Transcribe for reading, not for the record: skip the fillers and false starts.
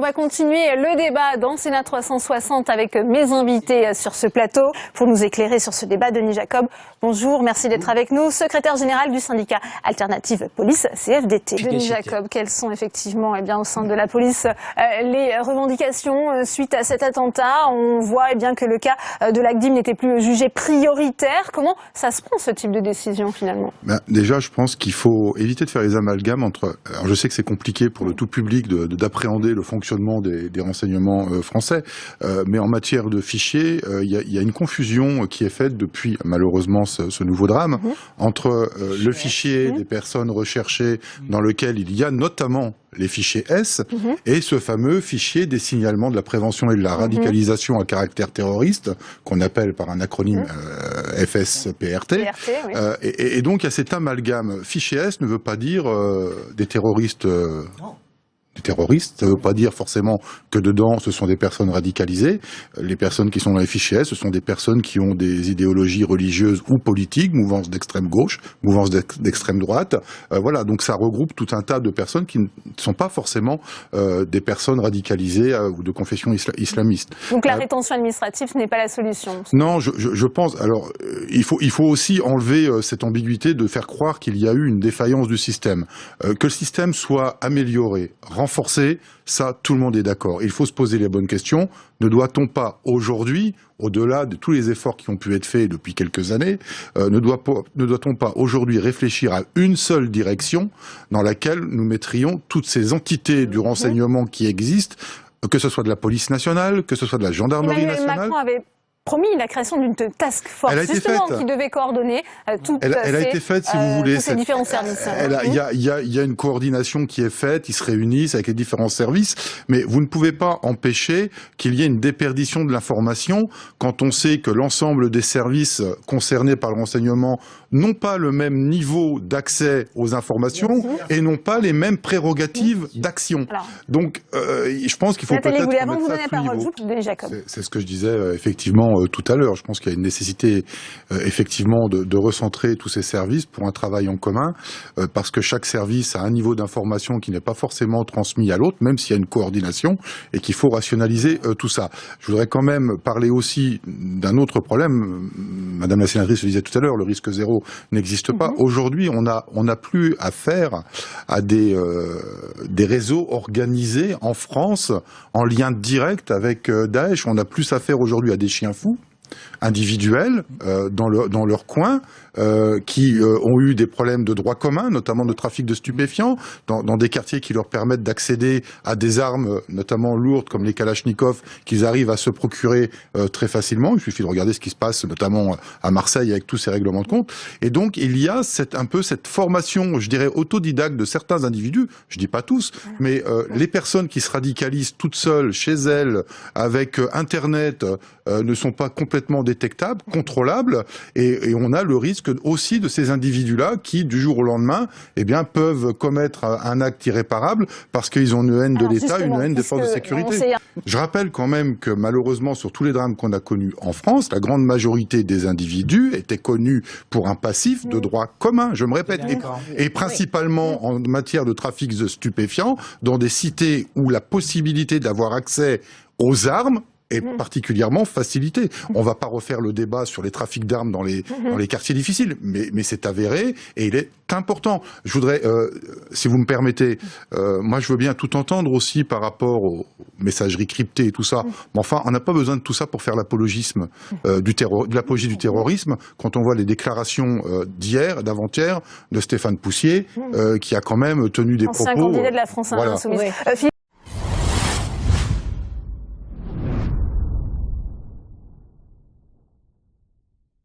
on va continuer le débat dans Sénat 360 avec mes invités sur ce plateau. Pour nous éclairer sur ce débat, Denis Jacob, bonjour, merci d'être avec nous, secrétaire général du syndicat Alternative Police CFDT. Denis Jacob, quelles sont effectivement au sein de la police les revendications suite à cet attentat? On voit que le cas de l'ACDIM n'était plus jugé prioritaire. Comment ça se prend ce type de décision finalement? Déjà, je pense qu'il faut éviter de faire les amalgames entre... Alors je sais que c'est compliqué pour le tout public d'appréhender le fonctionnement des renseignements français, mais en matière de fichiers, il y a une confusion qui est faite depuis malheureusement ce nouveau drame entre le fichier des personnes recherchées dans lequel il y a notamment les fichiers S et ce fameux fichier des signalements de la prévention et de la radicalisation à caractère terroriste qu'on appelle par un acronyme FSPRT. Et donc il y a cet amalgame. Fichier S ne veut pas dire des terroristes. Des terroristes, ça ne veut pas dire forcément que dedans ce sont des personnes radicalisées. Les personnes qui sont dans les fichiers S, ce sont des personnes qui ont des idéologies religieuses ou politiques, mouvance d'extrême gauche, mouvance d'extrême droite. Voilà, donc ça regroupe tout un tas de personnes qui ne sont pas forcément des personnes radicalisées ou de confession islamiste. Donc la rétention administrative, ce n'est pas la solution? Non, je pense. Alors, il faut aussi enlever cette ambiguïté de faire croire qu'il y a eu une défaillance du système. Que le système soit amélioré, renforcé, ça, tout le monde est d'accord. Il faut se poser les bonnes questions. Ne doit-on pas aujourd'hui, au-delà de tous les efforts qui ont pu être faits depuis quelques années, ne doit-on pas aujourd'hui réfléchir à une seule direction dans laquelle nous mettrions toutes ces entités du renseignement qui existent, que ce soit de la police nationale, que ce soit de la gendarmerie nationale. Macron avait promis la création d'une task force, justement, qui devait coordonner toutes ces différents services. Il y a une coordination qui est faite, ils se réunissent avec les différents services, mais vous ne pouvez pas empêcher qu'il y ait une déperdition de l'information quand on sait que l'ensemble des services concernés par le renseignement n'ont pas le même niveau d'accès aux informations et n'ont pas les mêmes prérogatives d'action. Donc, je pense qu'il faut peut-être remettre ça à tout niveau. C'est ce que je disais, effectivement, tout à l'heure. Je pense qu'il y a une nécessité effectivement de recentrer tous ces services pour un travail en commun, parce que chaque service a un niveau d'information qui n'est pas forcément transmis à l'autre, même s'il y a une coordination, et qu'il faut rationaliser tout ça. Je voudrais quand même parler aussi d'un autre problème. Madame la sénatrice le disait tout à l'heure, le risque zéro n'existe pas. Aujourd'hui, on n'a plus affaire à des réseaux organisés en France en lien direct avec Daesh. On a plus affaire aujourd'hui à des chiens fous individuels dans leur coin, qui ont eu des problèmes de droit commun, notamment de trafic de stupéfiants, dans des quartiers qui leur permettent d'accéder à des armes, notamment lourdes, comme les Kalachnikov, qu'ils arrivent à se procurer très facilement. Il suffit de regarder ce qui se passe, notamment à Marseille, avec tous ces règlements de compte. Et donc, il y a un peu cette formation, je dirais, autodidacte de certains individus, je dis pas tous, mais les personnes qui se radicalisent toutes seules, chez elles, avec Internet, ne sont pas complètement détectables, contrôlables, et on a le risque aussi de ces individus-là qui, du jour au lendemain, peuvent commettre un acte irréparable parce qu'ils ont une haine de l'État, une haine des forces de sécurité. Je rappelle quand même que malheureusement, sur tous les drames qu'on a connus en France, la grande majorité des individus étaient connus pour un passif de droit commun, je me répète, et principalement en matière de trafic de stupéfiants, dans des cités où la possibilité d'avoir accès aux armes est particulièrement facilité. On va pas refaire le débat sur les trafics d'armes dans les quartiers difficiles, mais c'est avéré et il est important. Je voudrais, si vous me permettez, moi je veux bien tout entendre aussi par rapport aux messageries cryptées et tout ça, mais enfin on n'a pas besoin de tout ça pour faire l'apologisme de l'apologie du terrorisme quand on voit les déclarations d'hier, d'avant-hier de Stéphane Poussier, qui a quand même tenu des propos... Ancien candidat de la France Insoumise.